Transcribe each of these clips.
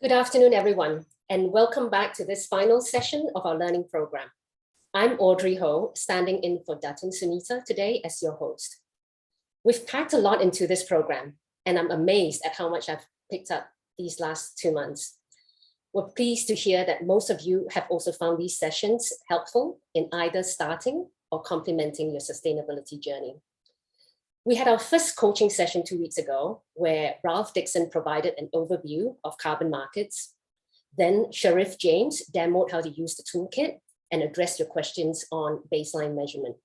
Good afternoon, everyone, and welcome back to this final session of our learning program. I'm Audrey Ho, standing in for Datun Sunita today as your host. We've packed a lot into this program, and I'm amazed at how much I've picked up these last 2 months. We're pleased to hear that most of you have also found these sessions helpful in either starting or complementing your sustainability journey. We had our first coaching session 2 weeks ago, where Ralph Dixon provided an overview of carbon markets. Then Harith James demoed how to use the toolkit and address your questions on baseline measurement.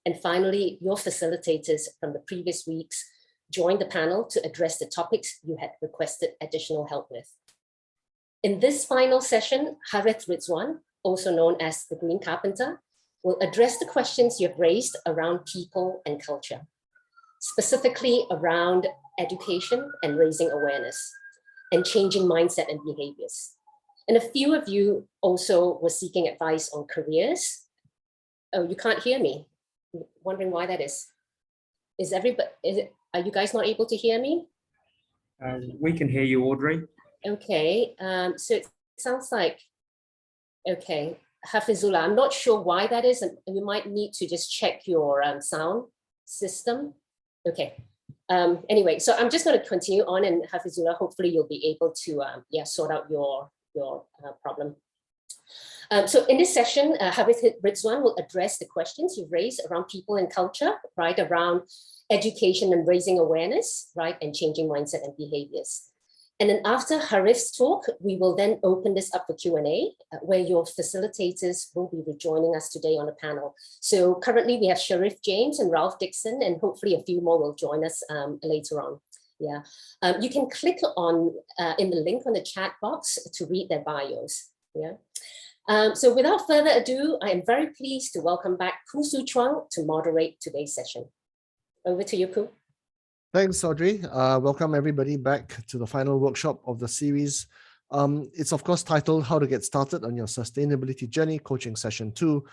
And finally, your facilitators from the previous weeks joined the panel to address the topics you had requested additional help with. In this final session, Harith Rizwan, also known as the Green Carpenter, will address the questions you've raised around people and culture, specifically around education and raising awareness and changing mindset and behaviors. And a few of you also were seeking advice on careers. Oh, you can't hear me. Wondering why that is. Are you guys not able to hear me? We can hear you, Audrey. Okay, so it sounds like, okay, Hafizullah, I'm not sure why that is, and you might need to just check your sound system. Okay, anyway, so I'm just going to continue on, and Hafizullah, hopefully you'll be able to sort out your problem. So in this session, Harith Rizwan will address the questions you've raised around people and culture, right, around education and raising awareness, right, and changing mindset and behaviors. And then after Harith's talk, we will then open this up for Q&A, where your facilitators will be rejoining us today on the panel. So currently we have Harith James and Ralph Dixon, and hopefully a few more will join us later on. Yeah, you can click on in the link on the chat box to read their bios. Yeah. So without further ado, I am very pleased to welcome back Khoo Chuang to moderate today's session. Over to you, Khoo. Thanks, Audrey. Welcome everybody back to the final workshop of the series. It's of course titled How to Get Started on Your Sustainability Journey, Coaching Session 2.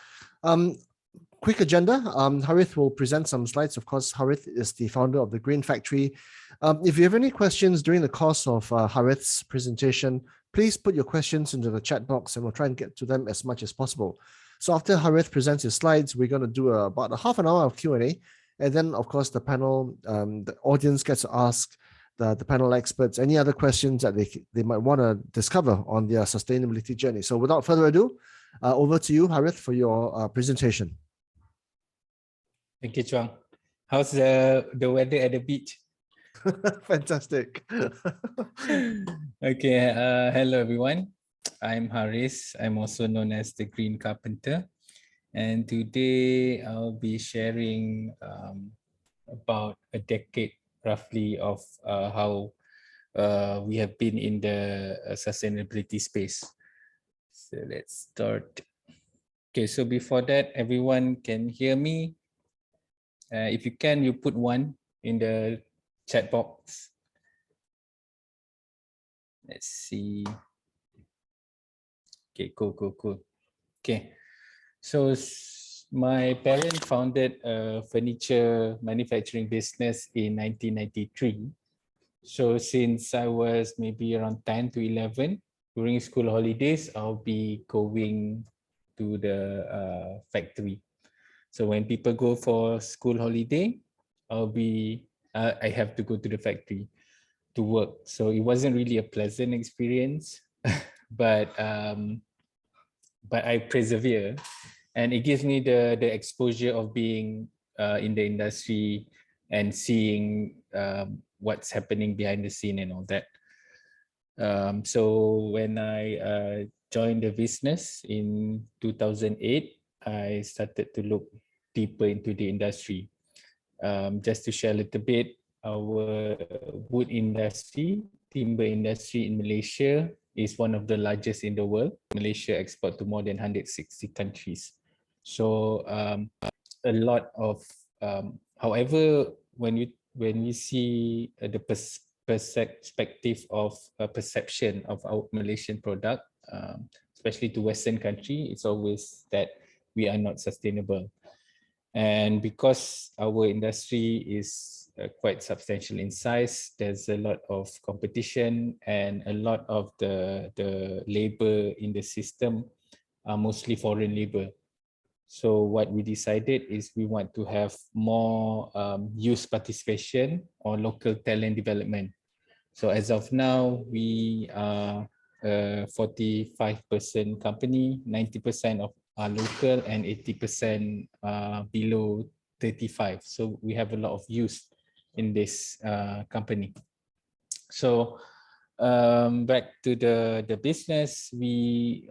Quick agenda. Harith will present some slides. Of course, Harith is the founder of the Green Factory. If you have any questions during the course of Harith's presentation, please put your questions into the chat box and we'll try and get to them as much as possible. So after Harith presents his slides, we're going to do about a half an hour of Q&A. And then, of course, the panel, the audience gets to ask the panel experts any other questions that they might want to discover on their sustainability journey. So without further ado, over to you, Harith, for your presentation. Thank you, Chuang. How's the weather at the beach? Fantastic. Okay, hello everyone. I'm Harith. I'm also known as the Green Carpenter. And today I'll be sharing about a decade roughly of how we have been in the sustainability space. So let's start. Okay, so before that, everyone can hear me. If you can, you put 1 in the chat box. Let's see. Okay, cool. Okay. So my parents founded a furniture manufacturing business in 1993. So since I was maybe around 10 to 11, during school holidays, I'll be going to the factory. So when people go for school holiday, I have to go to the factory to work. So it wasn't really a pleasant experience, but I persevere. And it gives me the exposure of being in the industry and seeing what's happening behind the scene and all that. So when I joined the business in 2008, I started to look deeper into the industry. Just to share a little bit, our wood industry, timber industry in Malaysia is one of the largest in the world. Malaysia exports to more than 160 countries. So a lot of, however, when you see the perspective of perception of our Malaysian product, especially to Western country, it's always that we are not sustainable. And because our industry is quite substantial in size. There's a lot of competition, and a lot of the labor in the system are mostly foreign labor. So what we decided is we want to have more youth participation or local talent development. So as of now, we are a 45-person company, 90% of are local and 80% below 35. So we have a lot of youth in this company. So back to the business,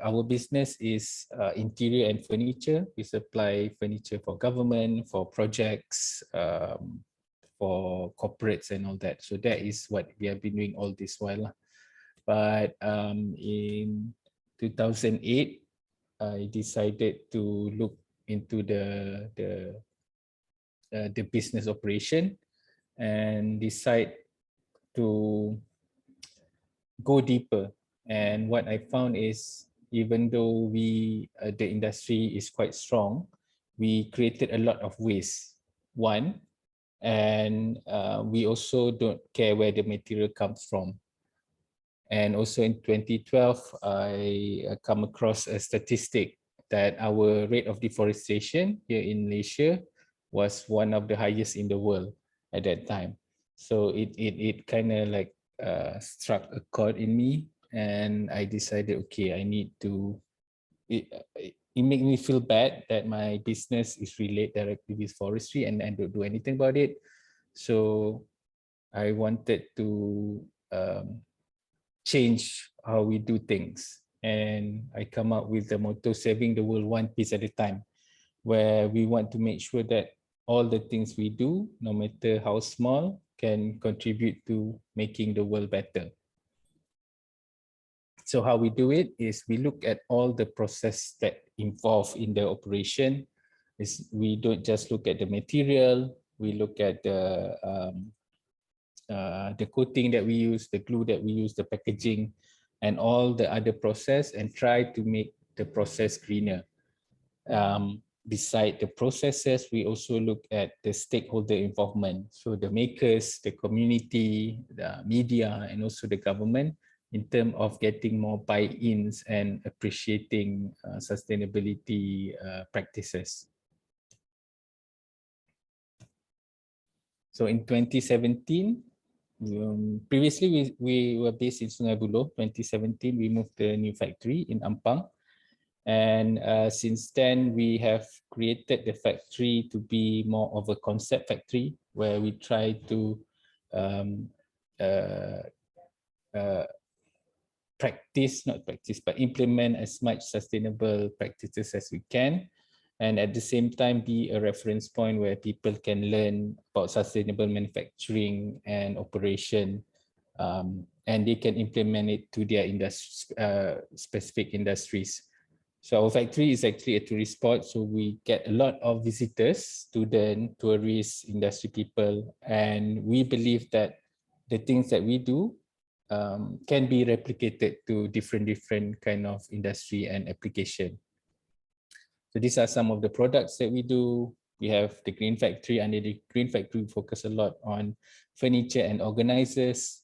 our business is interior and furniture. We supply furniture for government, for projects, for corporates and all that. So that is what we have been doing all this while. But in 2008, I decided to look into the business operation and decide to go deeper. And what I found is, even though the industry is quite strong, we created a lot of waste. One, and we also don't care where the material comes from. And also in 2012, I come across a statistic that our rate of deforestation here in Malaysia was one of the highest in the world at that time. So it kind of like struck a chord in me, and I decided, okay, I need to. It made me feel bad that my business is related directly with forestry and I don't do anything about it. So I wanted to change how we do things, and I come up with the motto, saving the world one piece at a time, where we want to make sure that all the things we do, no matter how small, can contribute to making the world better. So how we do it is we look at all the process that involve in the operation. We don't just look at the material, we look at the coating that we use, the glue that we use, the packaging, and all the other process, and try to make the process greener. Beside the processes, we also look at the stakeholder involvement. So the makers, the community, the media, and also the government, in terms of getting more buy-ins and appreciating sustainability practices. So in 2017, previously we were based in Sungai Buloh. 2017, we moved to a new factory in Ampang. And since then, we have created the factory to be more of a concept factory, where we try to implement as much sustainable practices as we can. And at the same time, be a reference point where people can learn about sustainable manufacturing and operation, and they can implement it to their specific industries. So our factory is actually a tourist spot, so we get a lot of visitors, students, tourists, industry people, and we believe that the things that we do can be replicated to different kind of industry and application. So these are some of the products that we do. We have the Green Factory. Under the Green Factory, we focus a lot on furniture and organizers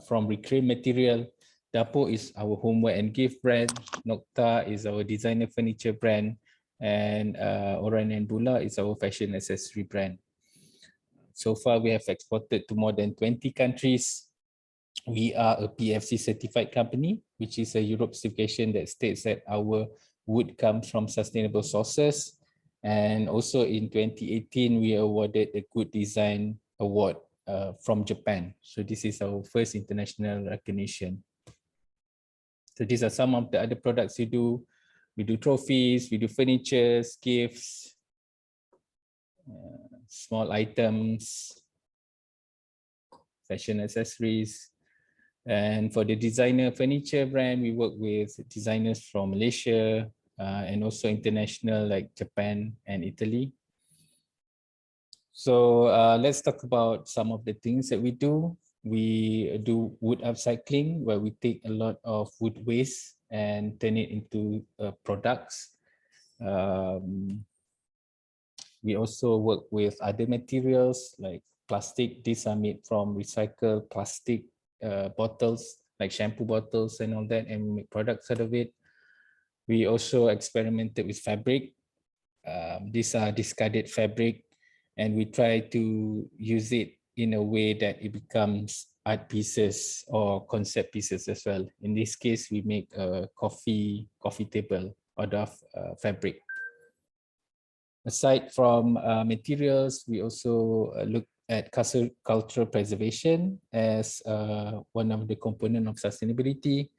from reclaimed material. Dapo is our homeware and gift brand. Nokta is our designer furniture brand. And Oran and Bula is our fashion accessory brand. So far, we have exported to more than 20 countries. We are a PFC certified company, which is a Europe certification that states that our wood comes from sustainable sources. And also in 2018, we awarded the Good Design Award from Japan. So this is our first international recognition. So these are some of the other products we do. We do trophies, we do furniture, gifts, small items, fashion accessories. And for the designer furniture brand, we work with designers from Malaysia and also international like Japan and Italy. So let's talk about some of the things that we do. We do wood upcycling, where we take a lot of wood waste and turn it into products. We also work with other materials like plastic. These are made from recycled plastic bottles, like shampoo bottles and all that, and we make products out of it. We also experimented with fabric. These are discarded fabric, and we try to use it in a way that it becomes art pieces or concept pieces as well. In this case, we make a coffee table out of fabric. Aside from materials, we also look at cultural preservation as one of the components of sustainability.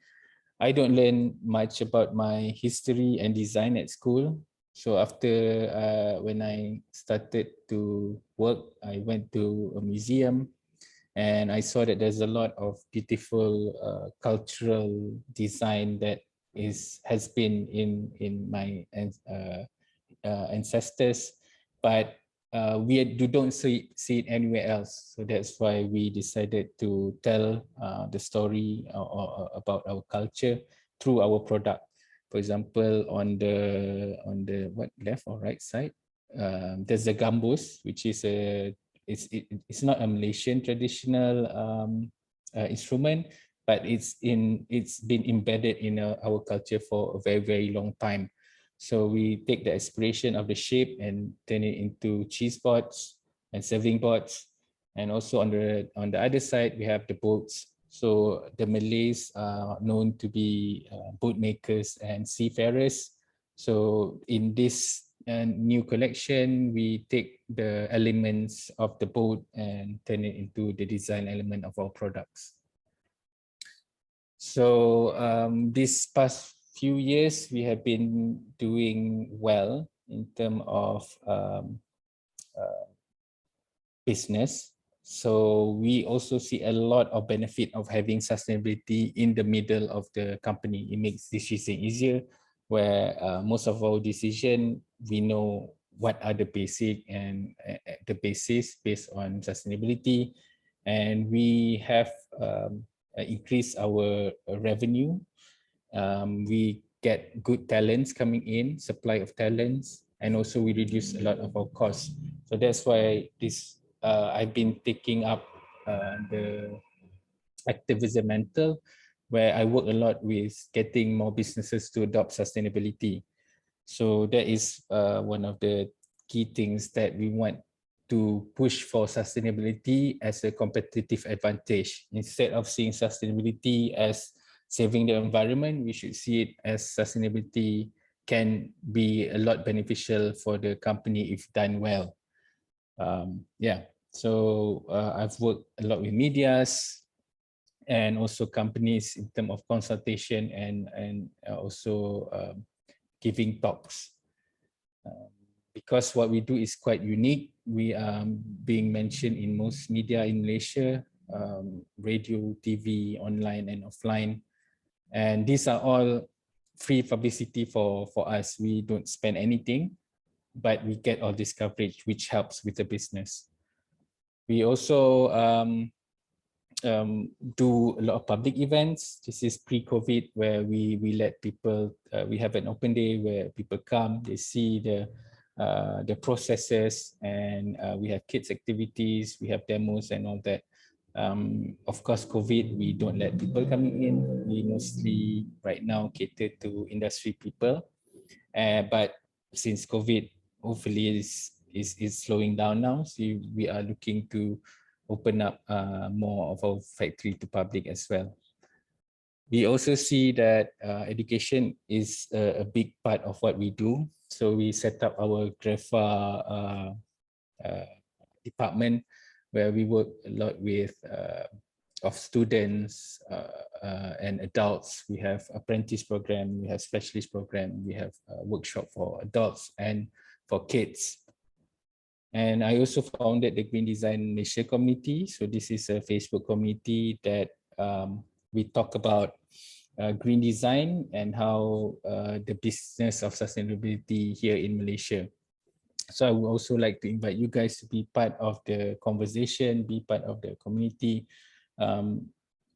I don't learn much about my history and design at school. So after when I started to work, I went to a museum and I saw that there's a lot of beautiful cultural design that has been in my ancestors, but we don't see it anywhere else. So that's why we decided to tell the story about our culture through our product. For example, on the what, left or right side, there's the gambus, which is it's not a Malaysian traditional instrument, but it's been embedded in our culture for a very long time. So we take the aspiration of the shape and turn it into cheese boards and serving boards. And also on the other side, we have the boats. So the Malays are known to be boat makers and seafarers. So in this new collection, we take the elements of the boat and turn it into the design element of our products. So this past few years, we have been doing well in terms of business. So we also see a lot of benefit of having sustainability in the middle of the company. It makes decision easier, where most of our decision, we know what are the basic and the basis based on sustainability. And we have increased our revenue. We get good talents coming in, supply of talents, and also we reduce a lot of our costs. So that's why this I've been taking up the activism mental, where I work a lot with getting more businesses to adopt sustainability. So that is one of the key things that we want to push for sustainability as a competitive advantage. Instead of seeing sustainability as saving the environment, we should see it as sustainability can be a lot beneficial for the company if done well. So I've worked a lot with medias and also companies in terms of consultation and also giving talks. Because what we do is quite unique. We are being mentioned in most media in Malaysia, radio, TV, online and offline. And these are all free publicity for us. We don't spend anything, but we get all this coverage, which helps with the business. We also do a lot of public events. This is pre-COVID, where we let people, we have an open day where people come, they see the processes, and we have kids activities, we have demos and all that. Of course, COVID, we don't let people coming in. We mostly right now cater to industry people. But since COVID, hopefully is slowing down now, so we are looking to open up more of our factory to public as well. We also see that education is a big part of what we do. So we set up our GREFA department, where we work a lot with of students and adults. We have apprentice program, we have specialist program, we have a workshop for adults and for kids. And I also founded the Green Design Malaysia community. So this is a Facebook community that we talk about green design and how the business of sustainability here in Malaysia. So I would also like to invite you guys to be part of the conversation, be part of the community,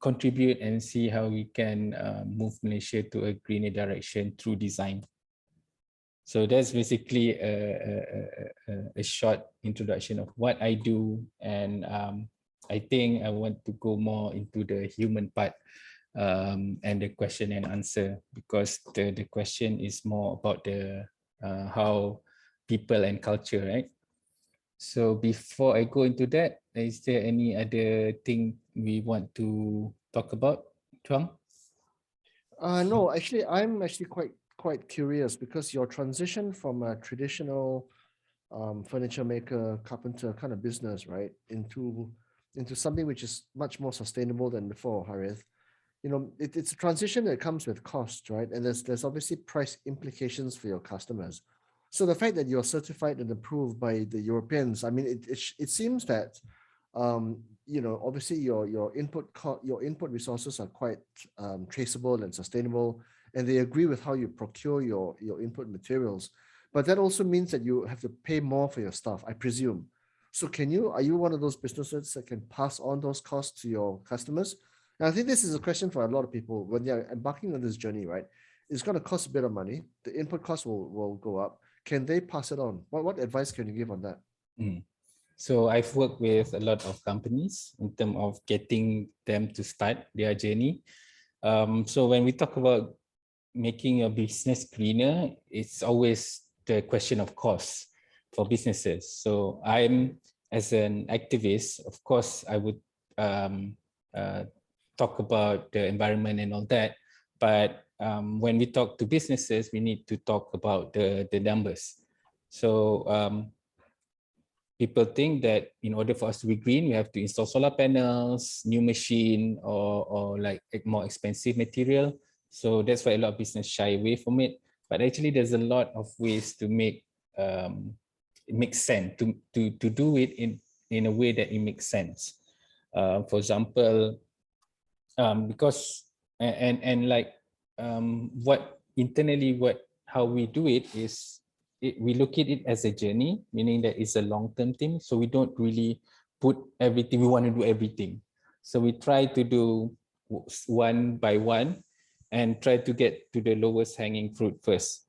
contribute and see how we can move Malaysia to a greener direction through design. So that's basically a short introduction of what I do, and I think I want to go more into the human part and the question and answer, because the question is more about the how people and culture, right? So before I go into that, is there any other thing we want to talk about, Chuang? No, actually, I'm actually quite curious, because your transition from a traditional furniture maker, carpenter kind of business, right, into something which is much more sustainable than before, Harith. You know, it's a transition that comes with cost, right? And there's obviously price implications for your customers. So the fact that you're certified and approved by the Europeans, I mean, it seems that you know, obviously your input resources are quite traceable and sustainable, and they agree with how you procure your input materials. But that also means that you have to pay more for your stuff, I presume. So are you one of those businesses that can pass on those costs to your customers? And I think this is a question for a lot of people when they're embarking on this journey, right? It's going to cost a bit of money. The input costs will go up. Can they pass it on? What advice can you give on that? So I've worked with a lot of companies in terms of getting them to start their journey. So when we talk about making your business greener, it's always the question of cost for businesses. So I'm, as an activist, of course, I would talk about the environment and all that. But when we talk to businesses, we need to talk about the numbers. So people think that in order for us to be green, we have to install solar panels, new machine, or like more expensive material. So that's why a lot of business shy away from it. But actually, there's a lot of ways to make it makes sense to do it in a way that it makes sense. For example, because what internally how we do it is we look at it as a journey, meaning that it's a long-term thing. So we don't really put everything, we want to do everything. So we try to do one by one and try to get to the lowest hanging fruit first.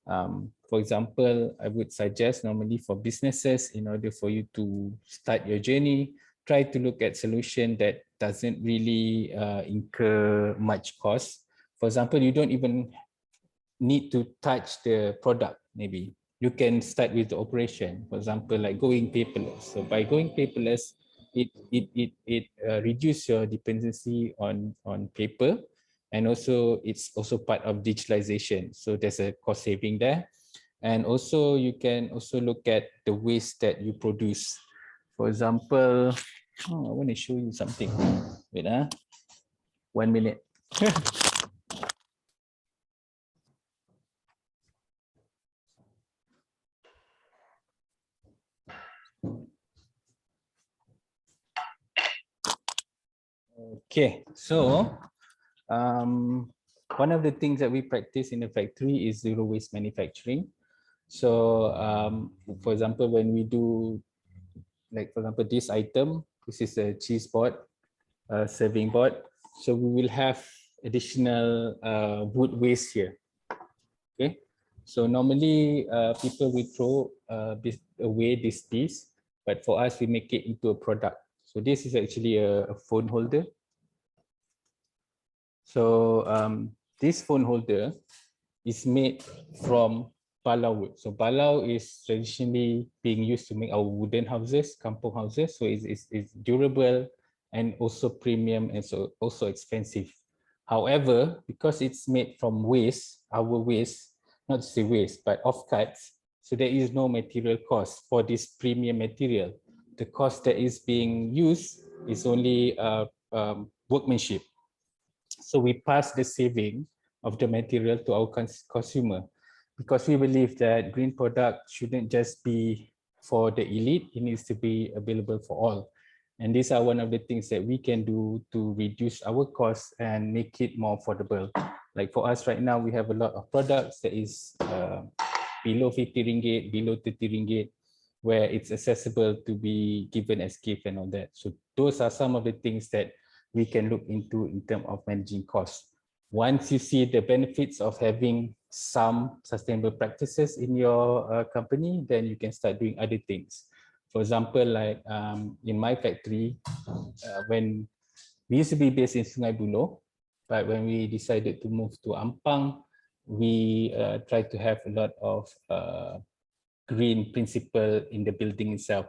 For example, I would suggest normally for businesses, in order for you to start your journey, try to look at solution that doesn't really incur much cost. For example, you don't even need to touch the product. Maybe you can start with the operation. For example, like going paperless. So by going paperless, it reduces your dependency on paper, and also it's also part of digitalization. So there's a cost saving there. And also you can also look at the waste that you produce. For example, I want to show you something. Wait, 1 minute. Okay, so one of the things that we practice in the factory is zero waste manufacturing. So for example, when we do, like for example, this item, this is a cheese board, serving board. So we will have additional wood waste here. Okay, so normally people will throw away this piece, but for us, we make it into a product. So this is actually a phone holder. So this phone holder is made from balau wood. So balau is traditionally being used to make our wooden houses, kampung houses. So it's durable and also premium and so also expensive. However, because it's made from waste, our waste, not to say waste, but offcuts, so there is no material cost for this premium material. The cost that is being used is only workmanship. So we pass the saving of the material to our consumer, because we believe that green product shouldn't just be for the elite, it needs to be available for all. And these are one of the things that we can do to reduce our costs and make it more affordable. Like for us right now, we have a lot of products that is below 50 ringgit, below 30 ringgit, where it's accessible to be given as gift and all that. So those are some of the things that we can look into in terms of managing costs. once you see the benefits of having some sustainable practices in your company, then you can start doing other things. For example, like in my factory, when we used to be based in Sungai Buloh, but when we decided to move to Ampang, we tried to have a lot of green principle in the building itself.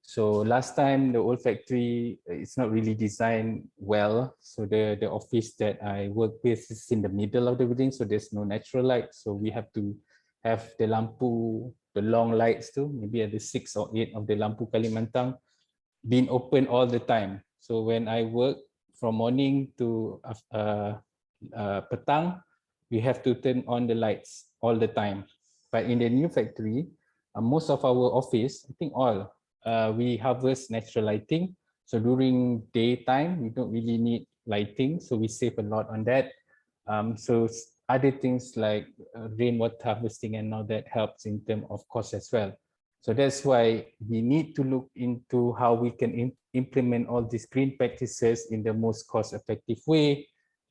So last time, the old factory, it's not really designed well. So the office that I work with is in the middle of the building, so there's no natural light. So we have to have the lampu, the long lights too, maybe at the 6 or 8 of the lampu Kalimantan, being open all the time. So when I work from morning to petang, we have to turn on the lights all the time. But in the new factory, most of our office, I think all, we harvest natural lighting. So during daytime, we don't really need lighting. So we save a lot on that. So other things like rainwater harvesting and all that helps in terms of cost as well. So that's why we need to look into how we can implement all these green practices in the most cost-effective way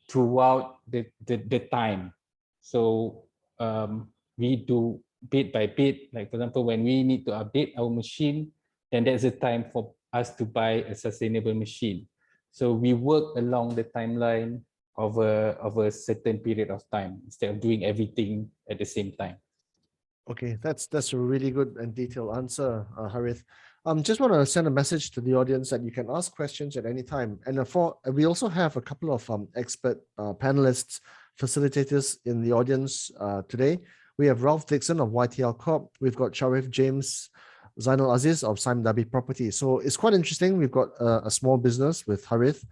throughout the time. So we do bit by bit. Like for example, when we need to update our machine, then there's a time for us to buy a sustainable machine. So we work along the timeline of a certain period of time instead of doing everything at the same time. Okay, that's a really good and detailed answer, Harith. Just want to send a message to the audience that you can ask questions at any time. And we also have a couple of expert panelists, facilitators in the audience today. We have Ralph Dixon of YTL Corp. We've got Sharif James Zainal Aziz of Sime Darby Property. So it's quite interesting. We've got a small business with Harith.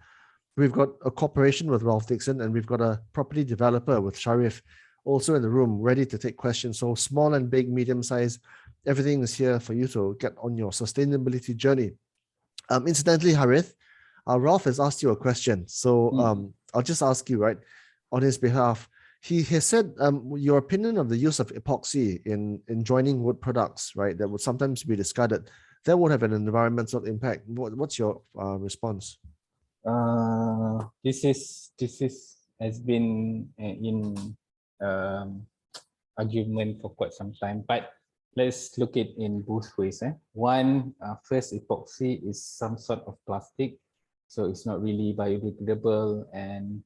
We've got a corporation with Ralph Dixon, and we've got a property developer with Sharif also in the room, ready to take questions. So small and big, medium size, everything is here for you to get on your sustainability journey. Incidentally, Harith, Ralph has asked you a question. So I'll just ask you, right, on his behalf. He has said your opinion of the use of epoxy in joining wood products, right, that would sometimes be discarded. That would have an environmental impact. What's your response? This has been in argument for quite some time, but let's look at it in both ways. One, first, epoxy is some sort of plastic, so it's not really biodegradable, and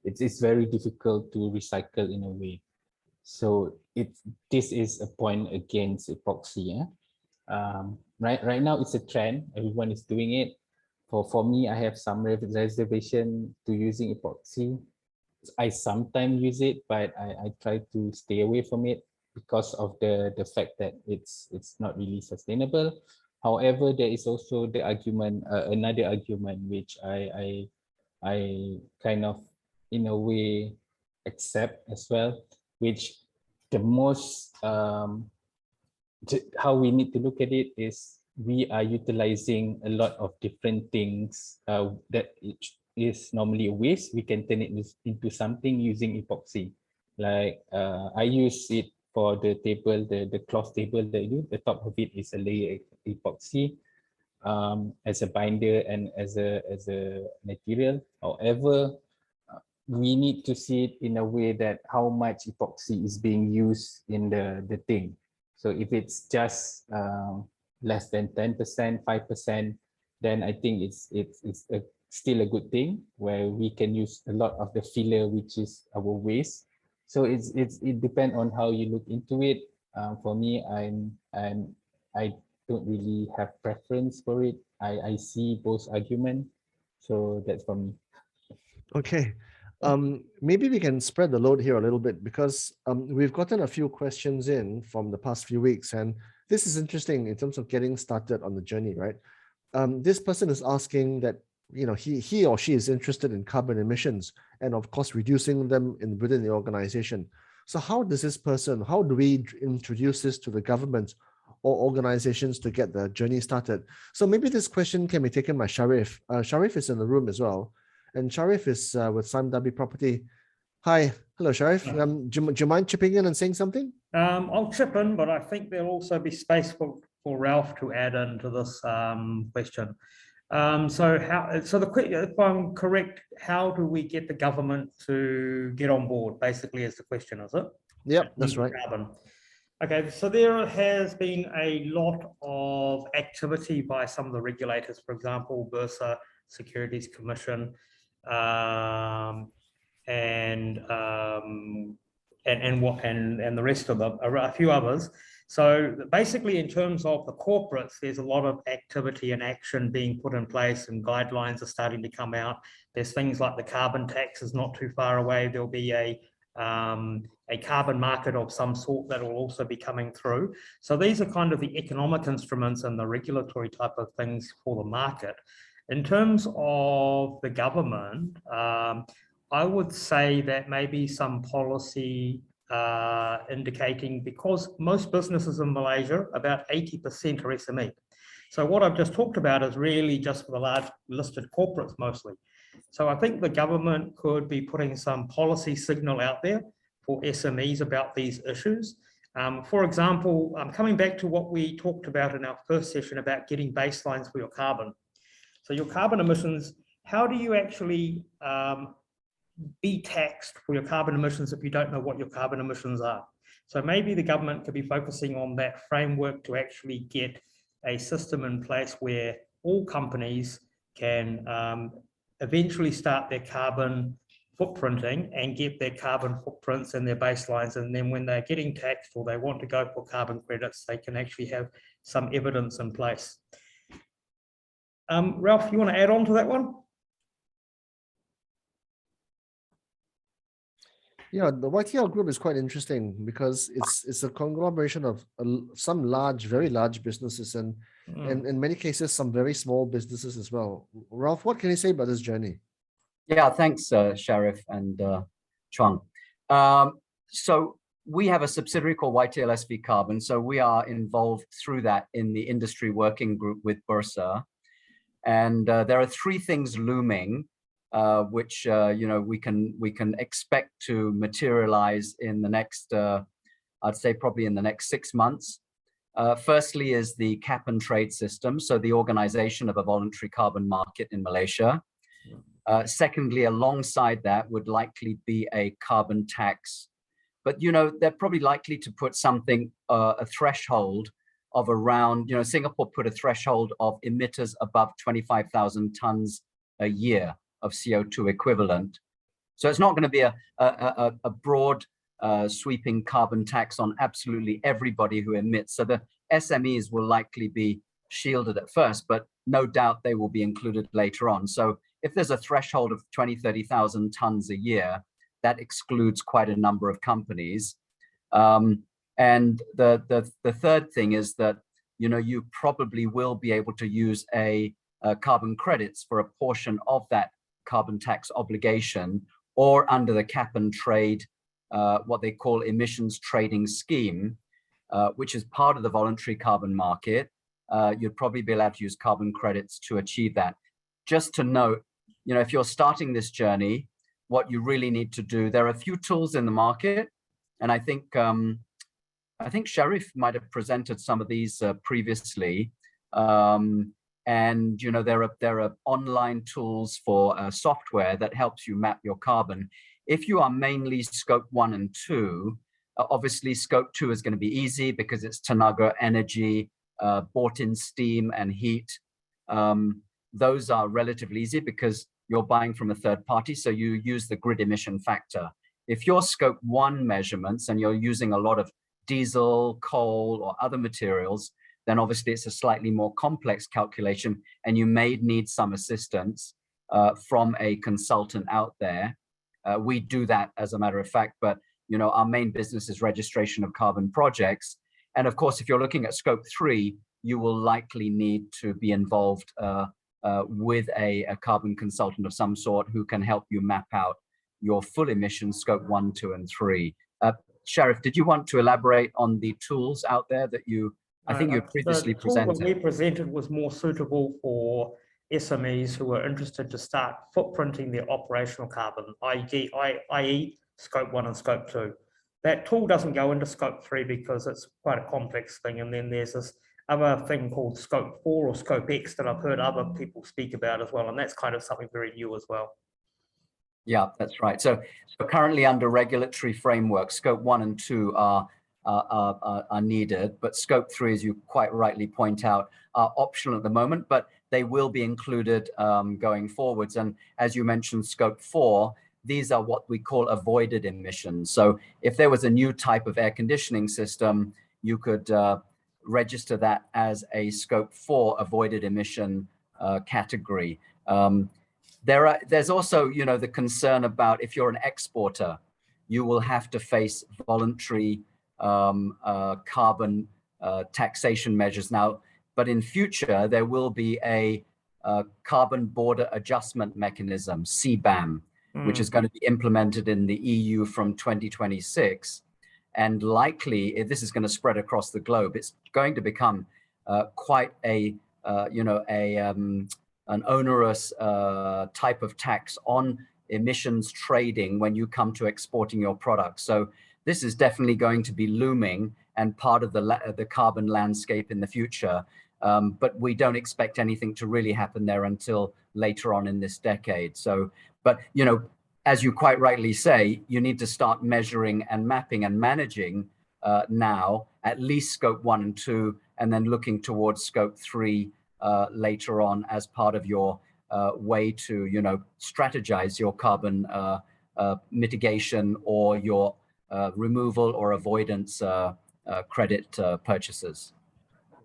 it's very difficult to recycle in a way. So this is a point against epoxy. Right now it's a trend, everyone is doing it. For me, I have some reservation to using epoxy. I sometimes use it, but I try to stay away from it because of the fact that it's not really sustainable. However, there is also the argument, another argument which I kind of in a way accept as well, which the most how we need to look at it is we are utilizing a lot of different things that is normally a waste. We can turn it into something using epoxy. Like I use it for the table, the cloth table that I do. The top of it is a layer epoxy as a binder and as a material. However, we need to see it in a way that how much epoxy is being used in the thing. So if it's just less than 10%, 5%, then I think it's still a good thing where we can use a lot of the filler, which is our waste. So it depends on how you look into it. For me, I don't really have preference for it. I see both arguments, so that's for me. Okay. Maybe we can spread the load here a little bit because we've gotten a few questions in from the past few weeks, and this is interesting in terms of getting started on the journey, right? This person is asking that, you know, he or she is interested in carbon emissions and of course reducing them within the organization. So how does this person, how do we introduce this to the government or organizations to get the journey started? So maybe this question can be taken by Sharif. Sharif is in the room as well. And Sharif is with Sime Darby Property. Hi, hello Sharif. Do you mind chipping in and saying something? I'll chip in, but I think there'll also be space for Ralph to add into this question. If I'm correct, how do we get the government to get on board? Basically, is the question, is it? Yep, that's right. Carbon. Okay, so there has been a lot of activity by some of the regulators, for example, Bursa, Securities Commission, and the rest of them, a few others. So basically, in terms of the corporates, there's a lot of activity and action being put in place, and guidelines are starting to come out. There's things like the carbon tax is not too far away. There'll be a carbon market of some sort that will also be coming through. So these are kind of the economic instruments and the regulatory type of things for the market. In terms of the government, I would say that maybe some policy indicating, because most businesses in Malaysia, about 80% are SME. So what I've just talked about is really just for the large listed corporates mostly. So I think the government could be putting some policy signal out there for SMEs about these issues. For example, coming back to what we talked about in our first session about getting baselines for your carbon. So your carbon emissions, how do you actually be taxed for your carbon emissions if you don't know what your carbon emissions are? So maybe the government could be focusing on that framework to actually get a system in place where all companies can eventually start their carbon footprinting and get their carbon footprints and their baselines. And then when they're getting taxed or they want to go for carbon credits, they can actually have some evidence in place. Ralph, you want to add on to that one? Yeah, the YTL group is quite interesting because it's a conglomeration of some very large businesses and in many cases some very small businesses as well. Ralph, what can you say about this journey? Yeah, thanks, Sharif and Chuang. So we have a subsidiary called YTLSV Carbon. So we are involved through that in the industry working group with Bursa. And there are three things looming, which we can expect to materialize in the next, I'd say probably in the next 6 months. Firstly is the cap and trade system, so the organization of a voluntary carbon market in Malaysia. Secondly, alongside that would likely be a carbon tax, but they're probably likely to put something, a threshold of around, Singapore put a threshold of emitters above 25,000 tons a year of CO2 equivalent. So it's not going to be a broad sweeping carbon tax on absolutely everybody who emits. So the SMEs will likely be shielded at first, but no doubt they will be included later on. So if there's a threshold of 30,000 tons a year, that excludes quite a number of companies. And the third thing is that, you probably will be able to use carbon credits for a portion of that carbon tax obligation, or under the cap and trade, what they call emissions trading scheme, which is part of the voluntary carbon market. You'd probably be allowed to use carbon credits to achieve that. Just to note, if you're starting this journey, what you really need to do, there are a few tools in the market, and I think Sharif might have presented some of these previously. And there are online tools for software that helps you map your carbon. If you are mainly scope 1 and 2, obviously scope 2 is going to be easy because it's tenaga energy, bought in steam and heat. Those are relatively easy because you're buying from a third party, so you use the grid emission factor. If your scope 1 measurements and you're using a lot of diesel, coal, or other materials, then obviously it's a slightly more complex calculation, and you may need some assistance from a consultant out there. We do that as a matter of fact, but our main business is registration of carbon projects. And of course, if you're looking at scope 3, you will likely need to be involved with a carbon consultant of some sort who can help you map out your full emissions, scope 1, 2, and 3. Sharif, did you want to elaborate on the tools out there that I think you previously presented? What we presented was more suitable for SMEs who are interested to start footprinting their operational carbon, i.e. scope 1 and scope 2. That tool doesn't go into scope 3 because it's quite a complex thing. And then there's this other thing called Scope 4 or Scope X that I've heard other people speak about as well. And that's kind of something very new as well. Yeah, that's right. So currently under regulatory framework, Scope 1 and 2 are needed, but Scope 3, as you quite rightly point out, are optional at the moment, but they will be included going forwards. And as you mentioned, Scope 4, these are what we call avoided emissions. So if there was a new type of air conditioning system, you could register that as a Scope 4 avoided emission category. There's also, the concern about if you're an exporter, you will have to face voluntary carbon taxation measures now. But in future, there will be a carbon border adjustment mechanism, CBAM, which is going to be implemented in the EU from 2026. And likely, if this is going to spread across the globe, it's going to become quite an onerous type of tax on emissions trading when you come to exporting your products. So this is definitely going to be looming and part of the carbon landscape in the future. But we don't expect anything to really happen there until later on in this decade. So, but, as you quite rightly say, you need to start measuring and mapping and managing now, at least Scope 1 and 2, and then looking towards Scope 3 later on as part of your way to, strategize your carbon mitigation or your removal or avoidance credit purchases.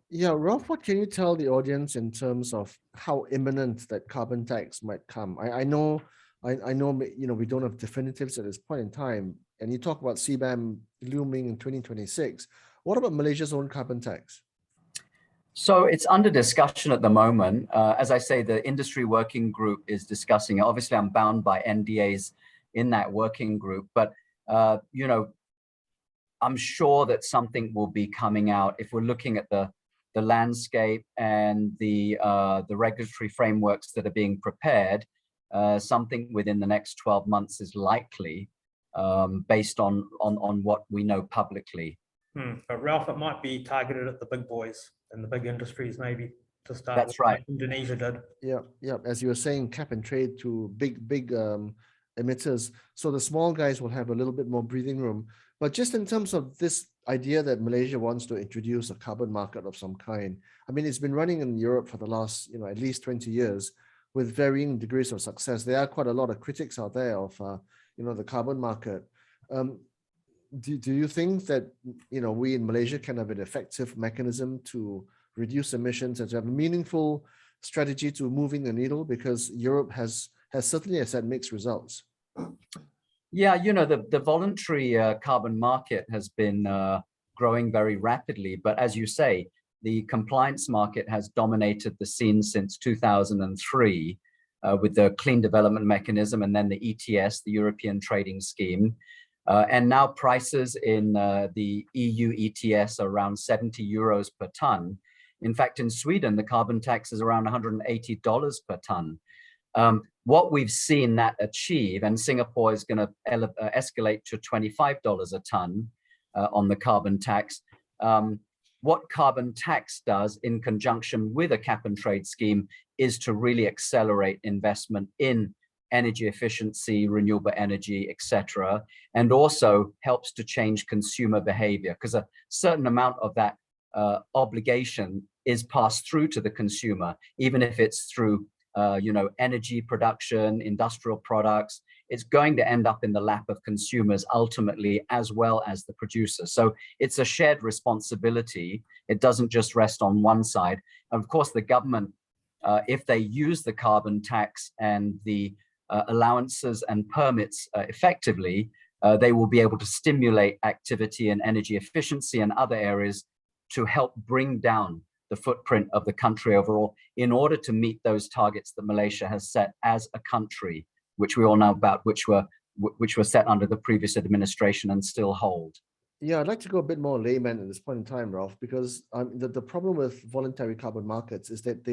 Yeah, Ralph, what can you tell the audience in terms of how imminent that carbon tax might come? I know, we don't have definitives at this point in time, and you talk about CBAM looming in 2026. What about Malaysia's own carbon tax? So it's under discussion at the moment. As I say, the industry working group is discussing it. Obviously, I'm bound by NDAs in that working group, but I'm sure that something will be coming out if we're looking at the landscape and the regulatory frameworks that are being prepared. Something within the next 12 months is likely, based on what we know publicly. But Ralph, it might be targeted at the big boys and the big industries, maybe to start. That's right. Like Indonesia did. Yeah. As you were saying, cap and trade to big emitters. So the small guys will have a little bit more breathing room. But just in terms of this idea that Malaysia wants to introduce a carbon market of some kind, I mean, it's been running in Europe for the last, at least 20 years with varying degrees of success. There are quite a lot of critics out there of, the carbon market. Do you think that, we in Malaysia can have an effective mechanism to reduce emissions and to have a meaningful strategy to moving the needle? Because Europe has certainly had mixed results. Yeah, the voluntary carbon market has been growing very rapidly. But as you say, the compliance market has dominated the scene since 2003 with the Clean Development Mechanism and then the ETS, the European Trading Scheme. And now prices in the EU ETS are around 70 euros per ton. In fact, in Sweden, the carbon tax is around $180 per ton. What we've seen that achieve, and Singapore is going to escalate to $25 a ton on the carbon tax. What carbon tax does in conjunction with a cap and trade scheme is to really accelerate investment in energy efficiency, renewable energy, etc., and also helps to change consumer behavior because a certain amount of that obligation is passed through to the consumer, even if it's through energy production, industrial products. It's going to end up in the lap of consumers ultimately, as well as the producers. So it's a shared responsibility. It doesn't just rest on one side. And of course, the government, if they use the carbon tax and the allowances and permits effectively, they will be able to stimulate activity in energy efficiency and other areas to help bring down the footprint of the country overall in order to meet those targets that Malaysia has set as a country, which we all know about, which were set under the previous administration and still hold. Yeah, I'd like to go a bit more layman at this point in time, Ralph, because the problem with voluntary carbon markets is that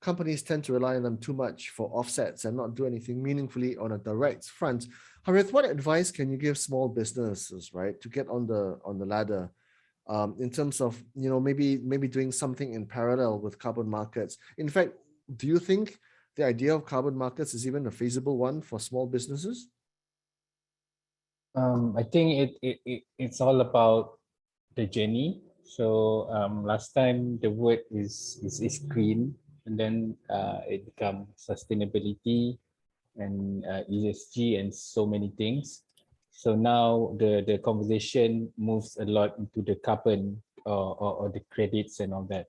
companies tend to rely on them too much for offsets and not do anything meaningfully on a direct front. Harith, what advice can you give small businesses, right, to get on the ladder in terms of, maybe doing something in parallel with carbon markets. In fact, do you think the idea of carbon markets is even a feasible one for small businesses? I think it's all about the journey. So last time the word is green, and then it becomes sustainability and ESG and so many things. So now the conversation moves a lot into the carbon or the credits and all that.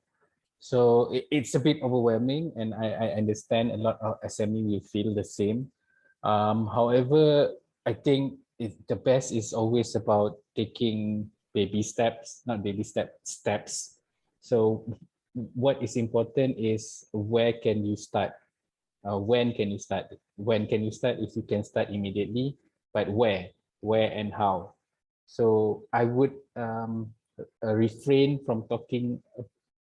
So it's a bit overwhelming, and I understand a lot of SME will feel the same. However, I think the best is always about taking baby steps, not baby steps. So what is important is where can you start? When can you start? When can you start? If you can start immediately, but where and how? So I would refrain from talking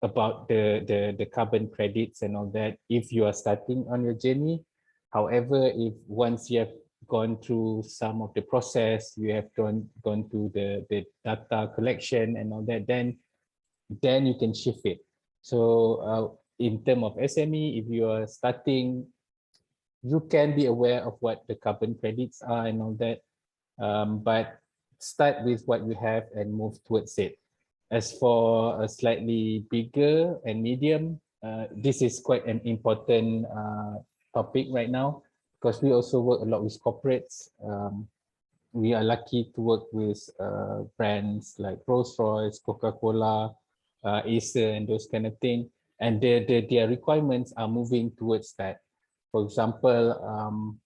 about the carbon credits and all that if you are starting on your journey. However, if once you have gone through some of the process, you have gone through the data collection and all that, then you can shift it. So in terms of SME, if you are starting, you can be aware of what the carbon credits are and all that, but start with what you have and move towards it. As for a slightly bigger and medium, this is quite an important topic right now, because we also work a lot with corporates. We are lucky to work with brands like Rolls-Royce, Coca-Cola, Acer, and those kind of thing. And their requirements are moving towards that. For example,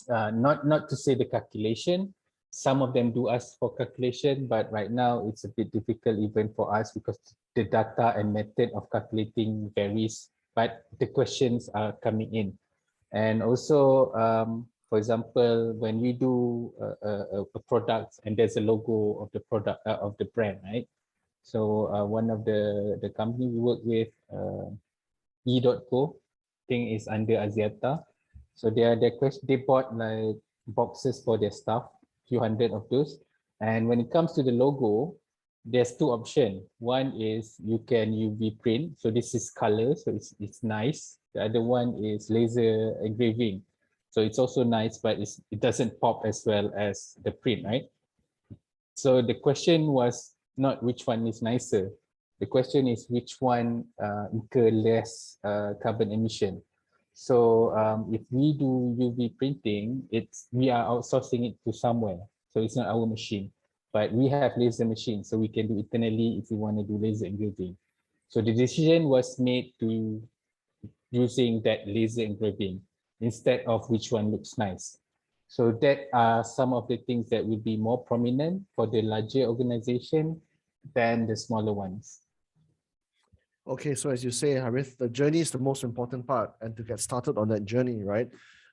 not to say the calculation, some of them do ask for calculation, but right now it's a bit difficult even for us because the data and method of calculating varies, but the questions are coming in. And also, for example, when we do a product and there's a logo of the product of the brand, right? So one of the company we work with, E.co, I think is under Axiata. So they bought like boxes for their staff, few hundred of those. And when it comes to the logo, there's two options. One is you can UV print. So this is color, so it's nice. The other one is laser engraving. So it's also nice, but it doesn't pop as well as the print, right? So the question was not which one is nicer. The question is which one incur less carbon emission. So if we do UV printing, we are outsourcing it to somewhere. So it's not our machine, but we have laser machines, so we can do internally if we want to do laser engraving. So the decision was made to using that laser engraving instead of which one looks nice. So that are some of the things that will be more prominent for the larger organization than the smaller ones. Okay, so as you say, Harith, the journey is the most important part, and to get started on that journey, right?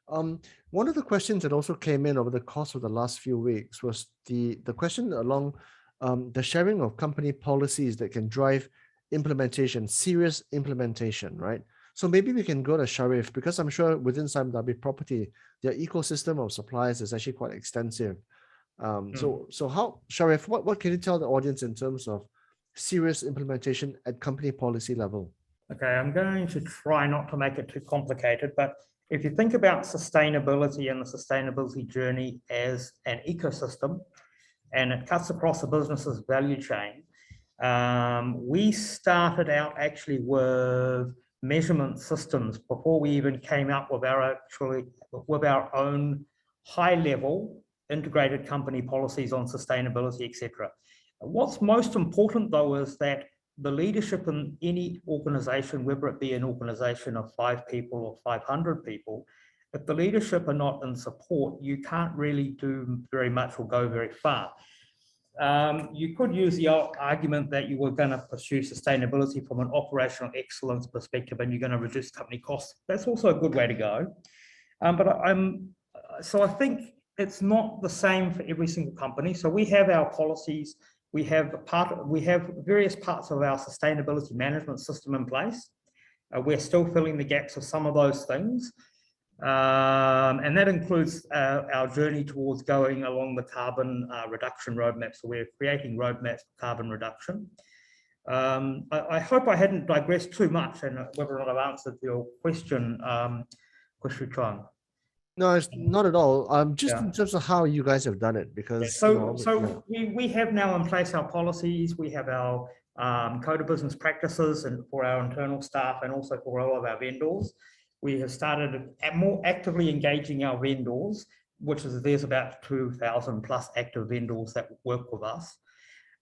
One of the questions that also came in over the course of the last few weeks was the question along the sharing of company policies that can drive implementation, serious implementation, right? So maybe we can go to Sharif, because I'm sure within Sime Darby Property, their ecosystem of suppliers is actually quite extensive. So how, Sharif, what can you tell the audience in terms of serious implementation at company policy level? Okay, I'm going to try not to make it too complicated, but if you think about sustainability and the sustainability journey as an ecosystem, and it cuts across the business's value chain, we started out actually with measurement systems before we even came up with our own high-level integrated company policies on sustainability, etc. What's most important, though, is that the leadership in any organization, whether it be an organization of 5 people or 500 people, if the leadership are not in support, you can't really do very much or go very far. You could use the argument that you were going to pursue sustainability from an operational excellence perspective and you're going to reduce company costs. That's also a good way to go. So I think it's not the same for every single company. So we have our policies. We have various parts of our sustainability management system in place. We're still filling the gaps of some of those things. And that includes our journey towards going along the carbon reduction roadmap. So we're creating roadmaps for carbon reduction. I hope I hadn't digressed too much, and whether or not I've answered your question, Chuang. No, it's not at all. Just Yeah. in terms of how you guys have done it, because We have now in place our policies. We have our code of business practices and for our internal staff and also for all of our vendors. We have started more actively engaging our vendors, which is there's about 2,000 plus active vendors that work with us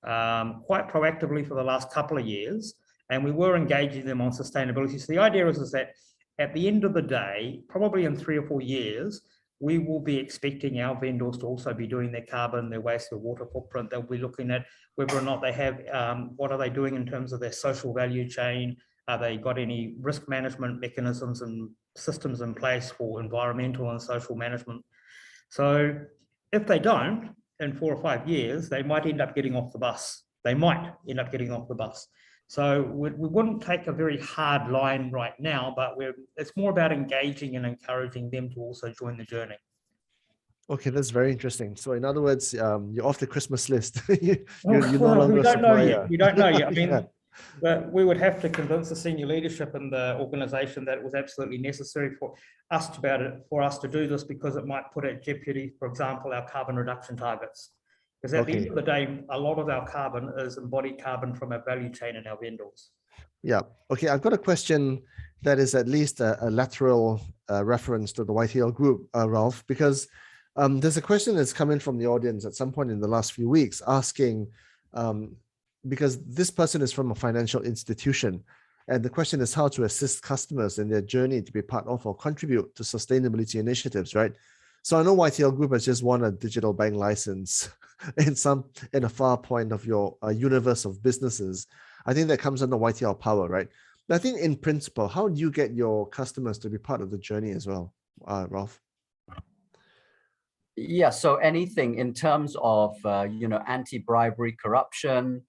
quite proactively for the last couple of years. And we were engaging them on sustainability. So the idea is that at the end of the day, probably in 3 or 4 years, we will be expecting our vendors to also be doing their carbon, their waste, their water footprint. They'll be looking at whether or not they have, what are they doing in terms of their social value chain? Are they got any risk management mechanisms and systems in place for environmental and social management? So if they don't, in 4 or 5 years, they might end up getting off the bus. They might end up getting off the bus. So we wouldn't take a very hard line right now, but it's more about engaging and encouraging them to also join the journey. Okay, that's very interesting. So in other words, you're off the Christmas list. you're Well, no longer we a don't know supplier. yet. We don't know yet. I mean, Yeah. but we would have to convince the senior leadership in the organisation that it was absolutely necessary for us to do this, because it might put at jeopardy, for example, our carbon reduction targets. Because at the end of the day, a lot of our carbon is embodied carbon from our value chain and our vendors. Yeah. Okay. I've got a question that is at least a lateral reference to the YTL group, Ralph, because there's a question that's come in from the audience at some point in the last few weeks asking, because this person is from a financial institution, and the question is how to assist customers in their journey to be part of or contribute to sustainability initiatives, right? So I know YTL Group has just won a digital bank license in a far point of your universe of businesses. I think that comes under YTL Power, right? But I think in principle, how do you get your customers to be part of the journey as well, Ralph? Yeah, so anything in terms of anti-bribery, corruption,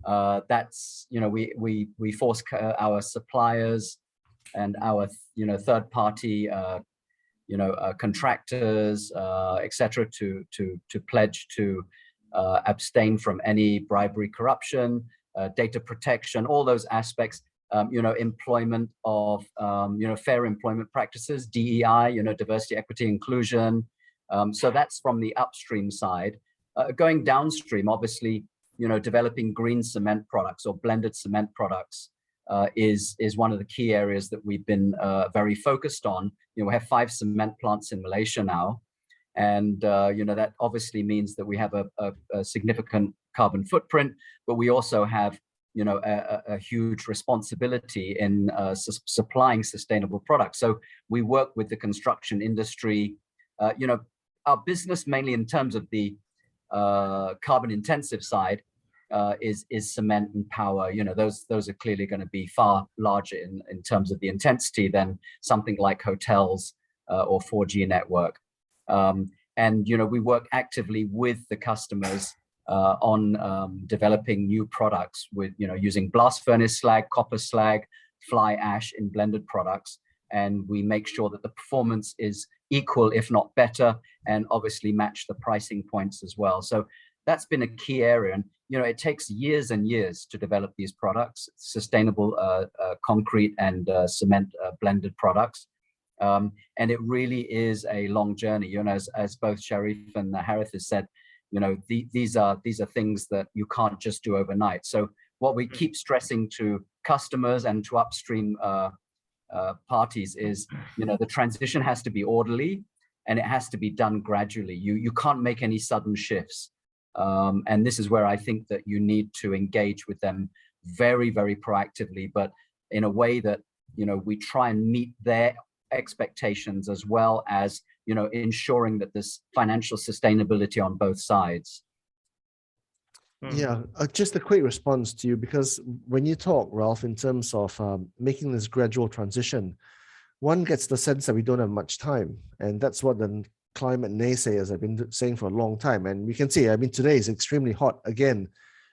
that's we force our suppliers and our third-party contractors, etc., to pledge to abstain from any bribery, corruption, data protection, all those aspects. Employment of fair employment practices, DEI, diversity, equity, inclusion. So that's from the upstream side. Going downstream, obviously, developing green cement products or blended cement products is one of the key areas that we've been very focused on. We have 5 cement plants in Malaysia now, and that obviously means that we have a significant carbon footprint, but we also have a huge responsibility in supplying sustainable products. So we work with the construction industry. Our business, mainly in terms of the carbon intensive side, is cement and power. Those are clearly going to be far larger in terms of the intensity than something like hotels or 4G network. And we work actively with the customers on developing new products with using blast furnace slag, copper slag, fly ash in blended products, and we make sure that the performance is equal, if not better, and obviously match the pricing points as well. So that's been a key area, and it takes years and years to develop these products, sustainable concrete and cement blended products. And it really is a long journey. As both Sharif and Harith has said, these are things that you can't just do overnight. So what we keep stressing to customers and to upstream parties is, the transition has to be orderly and it has to be done gradually. You can't make any sudden shifts. And this is where I think that you need to engage with them very, very proactively, but in a way that, we try and meet their expectations as well as, ensuring that there's financial sustainability on both sides. Yeah, just a quick response to you, because when you talk, Ralph, in terms of making this gradual transition, one gets the sense that we don't have much time. And that's what the climate naysayers have been saying for a long time. And we can see, today is extremely hot again.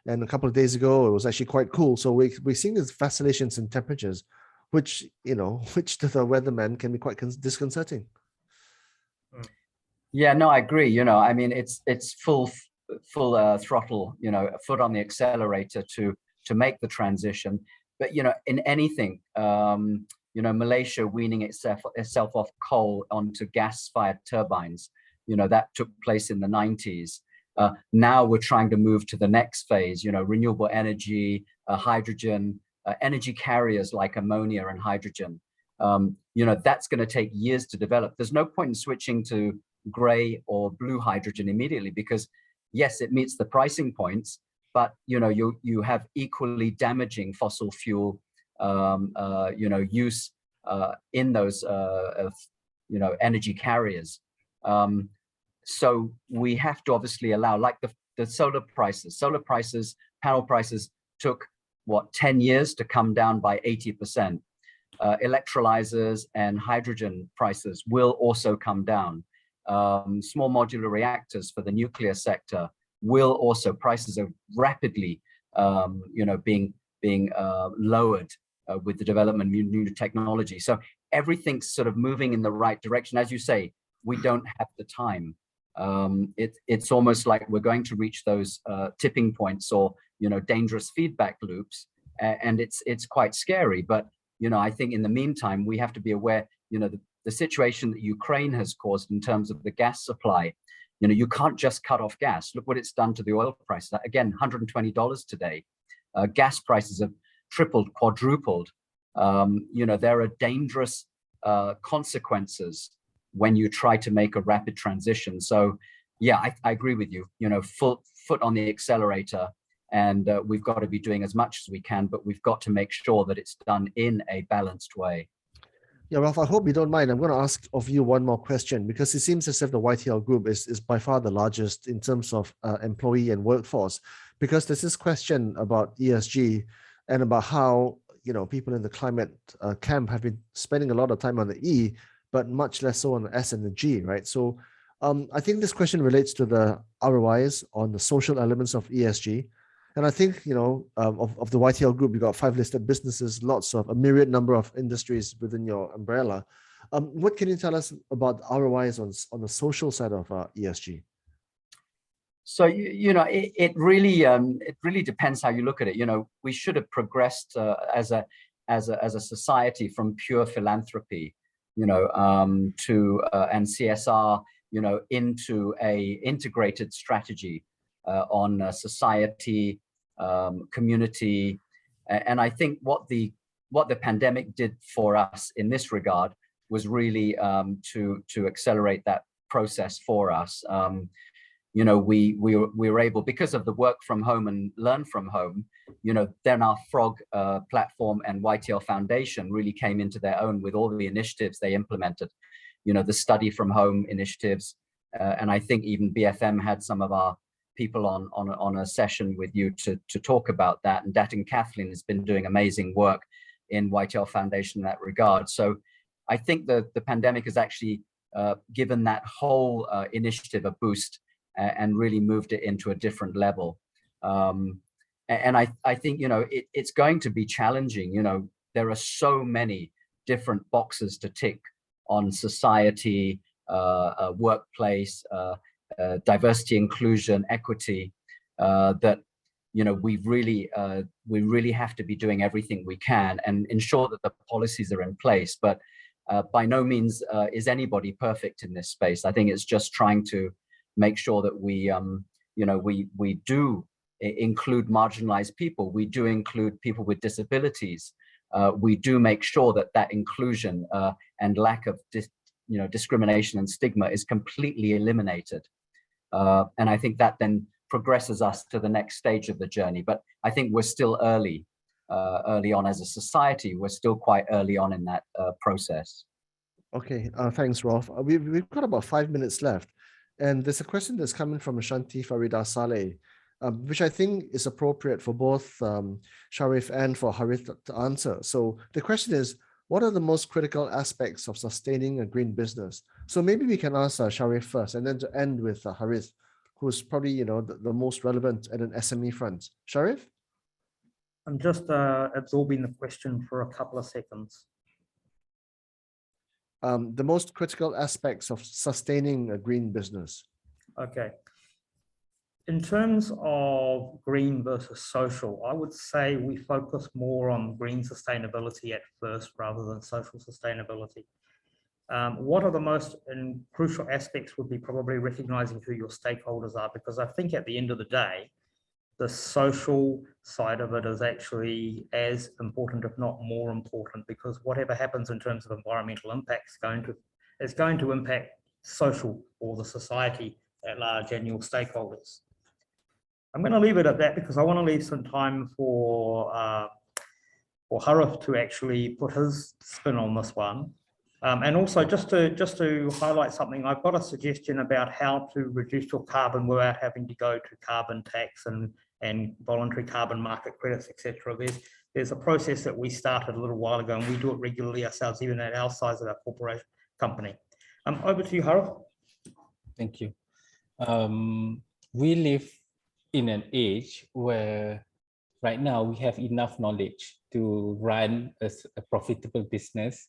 And a couple of days ago, it was actually quite cool. So we're seeing these vacillations in temperatures which, which to the weatherman can be quite disconcerting. Yeah, no, I agree. I mean, it's full throttle, foot on the accelerator to make the transition. But, in anything, Malaysia weaning itself off coal onto gas-fired turbines, that took place in the 90s. Now we're trying to move to the next phase, renewable energy, hydrogen, energy carriers like ammonia and hydrogen. That's going to take years to develop. There's no point in switching to gray or blue hydrogen immediately, because yes, it meets the pricing points, but you have equally damaging fossil fuel use in those energy carriers. So we have to obviously allow, like the solar prices, panel prices took 10 years to come down by 80%. Electrolyzers and hydrogen prices will also come down. Small modular reactors for the nuclear sector will also, prices are rapidly being lowered with the development of new technology. So everything's sort of moving in the right direction. As you say, we don't have the time. It's almost like we're going to reach those tipping points or dangerous feedback loops, and it's quite scary. But I think in the meantime we have to be aware. The situation that Ukraine has caused in terms of the gas supply. You can't just cut off gas. Look what it's done to the oil prices. Again, $120 today. Gas prices have tripled, quadrupled. There are dangerous consequences when you try to make a rapid transition. So yeah, I agree with you, foot on the accelerator, and we've got to be doing as much as we can, but we've got to make sure that it's done in a balanced way. Yeah, Ralph, I hope you don't mind. I'm going to ask of you one more question, because it seems as if the YTL group is by far the largest in terms of employee and workforce, because there's this question about ESG and about how, people in the climate camp have been spending a lot of time on the E, but much less so on the S and the G, right? So I think this question relates to the ROIs on the social elements of ESG. And I think, of the YTL group, you've got 5 listed businesses, a myriad number of industries within your umbrella. What can you tell us about ROIs on the social side of ESG? So, it really depends how you look at it. We should have progressed as a society from pure philanthropy, to and CSR, into a integrated strategy on society, community, and I think what the pandemic did for us in this regard was really to accelerate that process for us. We were able, because of the work from home and learn from home, then our Frog platform and YTL Foundation really came into their own with all the initiatives they implemented, the study from home initiatives, and I think even BFM had some of our people on a session with you to talk about that, and Dat and Kathleen has been doing amazing work in YTL Foundation in that regard. So I think the pandemic has actually given that whole initiative a boost and really moved it into a different level. And I think, it's going to be challenging. There are so many different boxes to tick on society, workplace, diversity, inclusion, equity, that we really have to be doing everything we can and ensure that the policies are in place. But by no means is anybody perfect in this space. I think it's just trying to make sure that we do include marginalized people. We do include people with disabilities. We do make sure that inclusion and lack of discrimination and stigma is completely eliminated. And I think that then progresses us to the next stage of the journey. But I think we're still early on as a society. We're still quite early on in that process. Okay, thanks, Rolf. We've got about 5 minutes left. And there's a question that's coming from Shanti Farida Saleh, which I think is appropriate for both Sharif and for Harith to answer. So the question is, what are the most critical aspects of sustaining a green business? So maybe we can ask Sharif first, and then to end with Harith, who's probably the most relevant at an SME front. Sharif? I'm just absorbing the question for a couple of seconds. The most critical aspects of sustaining a green business. Okay. In terms of green versus social, I would say we focus more on green sustainability at first rather than social sustainability. What are the most crucial aspects would be probably recognizing who your stakeholders are, because I think at the end of the day, the social side of it is actually as important, if not more important, because whatever happens in terms of environmental impacts is going to impact social or the society at large and your stakeholders. I'm going to leave it at that because I want to leave some time for Harith to actually put his spin on this one. And also just to highlight something, I've got a suggestion about how to reduce your carbon without having to go to carbon tax and voluntary carbon market credits, etc. There's a process that we started a little while ago, and we do it regularly ourselves, even at our size of our corporation company. Over to you, Harith. Thank you. We live in an age where right now we have enough knowledge to run a profitable business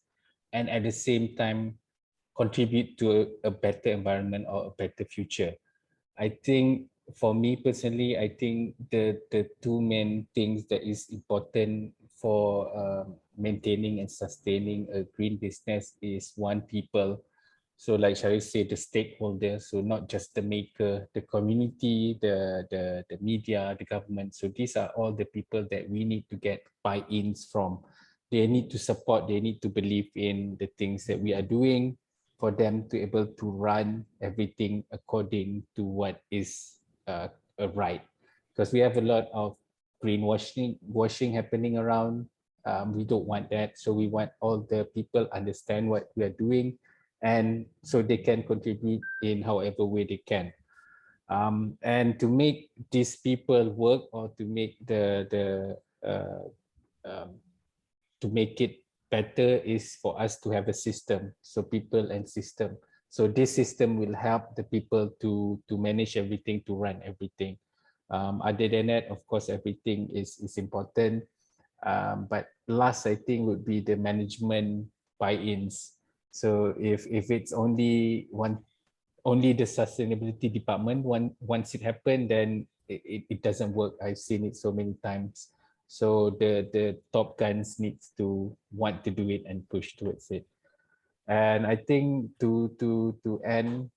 and at the same time contribute to a better environment or a better future. I think for me personally, I think the two main things that is important for maintaining and sustaining a green business is one, people. So like Sharif said, the stakeholders, so not just the maker, the community, the media, the government. So these are all the people that we need to get buy-ins from. They need to support, they need to believe in the things that we are doing for them to be able to run everything according to what is right. Because we have a lot of greenwashing happening around. We don't want that. So we want all the people understand what we are doing, and so they can contribute in however way they can. And to make these people work, or to make to make it better, is for us to have a system. So people and system. So this system will help the people to manage everything, to run everything. Other than that, of course, everything is important. But last, I think, would be the management buy-ins. So if it's only the sustainability department, once it happened, then it doesn't work. I've seen it so many times. So the top guns needs to want to do it and push towards it. And I think to end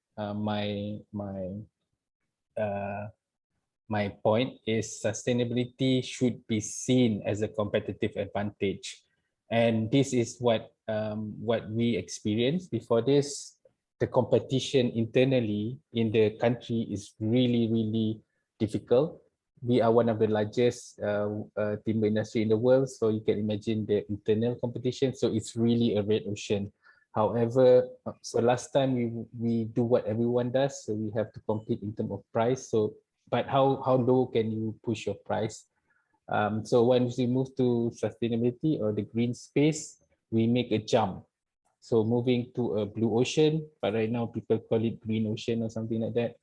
my point is sustainability should be seen as a competitive advantage. And this is what we experienced before this. The competition internally in the country is really, really difficult. We are one of the largest timber industry in the world, so you can imagine the internal competition. So it's really a red ocean. However, so last time we do what everyone does, so we have to compete in terms of price. So, but how low can you push your price? So once we move to sustainability or the green space, we make a jump. So moving to a blue ocean, but right now people call it green ocean or something like that.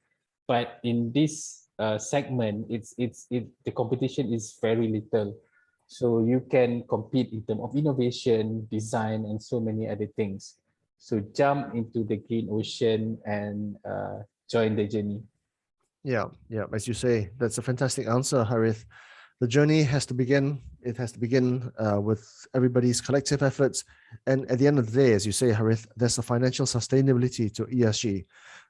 But in this segment, the competition is very little. So you can compete in terms of innovation, design, and so many other things. So jump into the green ocean and join the journey. Yeah, as you say, that's a fantastic answer, Harith. The journey has to begin. It has to begin with everybody's collective efforts. And at the end of the day, as you say, Harith, there's a financial sustainability to ESG.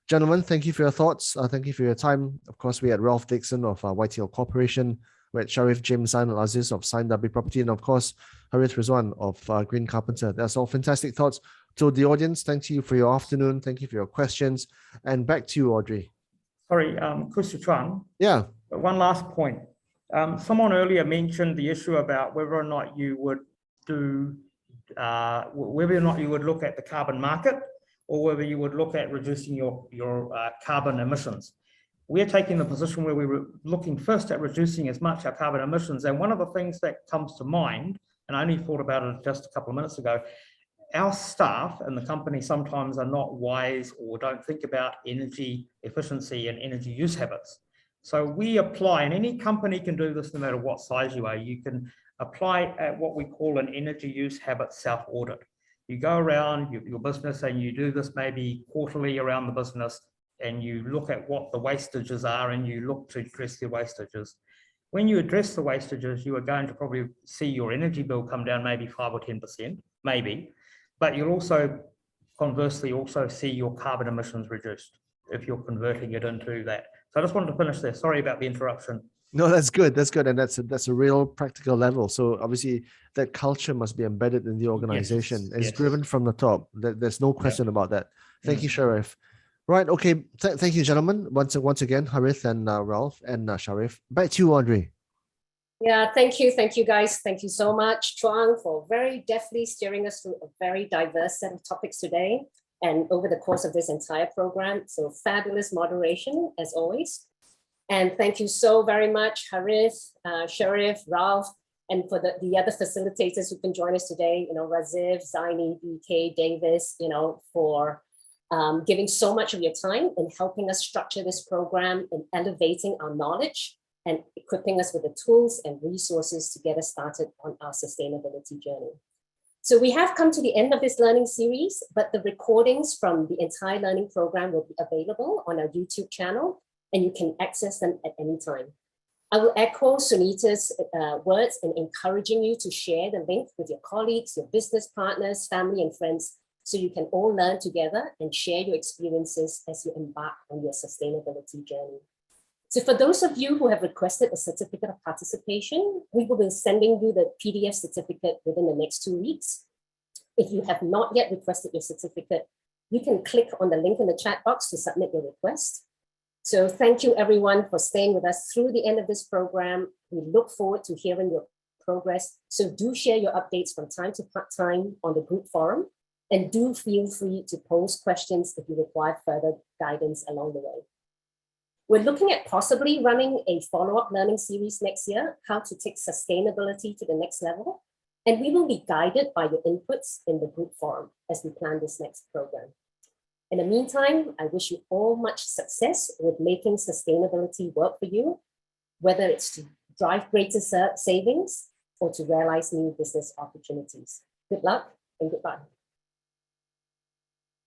Gentlemen, thank you for your thoughts. Thank you for your time. Of course, we had Ralph Dixon of YTL Corporation. We had Sharif James Zain Al-Aziz of Sign W Property, and of course, Harith Rizwan of Green Carpenter. That's all fantastic thoughts. To the audience, thank you for your afternoon. Thank you for your questions. And back to you, Audrey. Sorry, Chuang. Yeah. One last point. Someone earlier mentioned the issue about whether or not you would look at the carbon market, or whether you would look at reducing your carbon emissions. We're taking the position where we were looking first at reducing as much our carbon emissions. And one of the things that comes to mind, and I only thought about it just a couple of minutes ago, our staff and the company sometimes are not wise or don't think about energy efficiency and energy use habits. So we apply, and any company can do this no matter what size you are. You can apply at what we call an energy use habit self-audit. You go around your business and you do this maybe quarterly around the business, and you look at what the wastages are and you look to address the wastages. When you address the wastages, you are going to probably see your energy bill come down maybe 5 or 10%, maybe, but you'll also conversely also see your carbon emissions reduced if you're converting it into that. So I just wanted to finish there. Sorry about the interruption. No, that's good. That's good. And that's a real practical level. So obviously that culture must be embedded in the organization. Yes, It's yes. driven from the top. There's no question about that. Thank you, Sharif. Right. Okay. Thank you, gentlemen. Once again, Harith and Ralph and Sharif. Back to you, Audrey. Yeah, thank you. Thank you, guys. Thank you so much, Chuang, for very deftly steering us through a very diverse set of topics today and over the course of this entire program. So fabulous moderation, as always. And thank you so very much, Harith, Sharif, Ralph, and for the other facilitators who can join us today, Raziv, Zaini, BK, Davis, for giving so much of your time in helping us structure this program and elevating our knowledge and equipping us with the tools and resources to get us started on our sustainability journey. So we have come to the end of this learning series, but the recordings from the entire learning program will be available on our YouTube channel, and you can access them at any time. I will echo Sunita's words in encouraging you to share the link with your colleagues, your business partners, family, and friends, so you can all learn together and share your experiences as you embark on your sustainability journey. So for those of you who have requested a certificate of participation, we will be sending you the PDF certificate within the next 2 weeks. If you have not yet requested your certificate, you can click on the link in the chat box to submit your request. So thank you everyone for staying with us through the end of this program. We look forward to hearing your progress. So do share your updates from time to time on the group forum, and do feel free to pose questions if you require further guidance along the way. We're looking at possibly running a follow-up learning series next year, how to take sustainability to the next level. And we will be guided by your inputs in the group forum as we plan this next program. In the meantime, I wish you all much success with making sustainability work for you, whether it's to drive greater savings or to realize new business opportunities. Good luck and goodbye.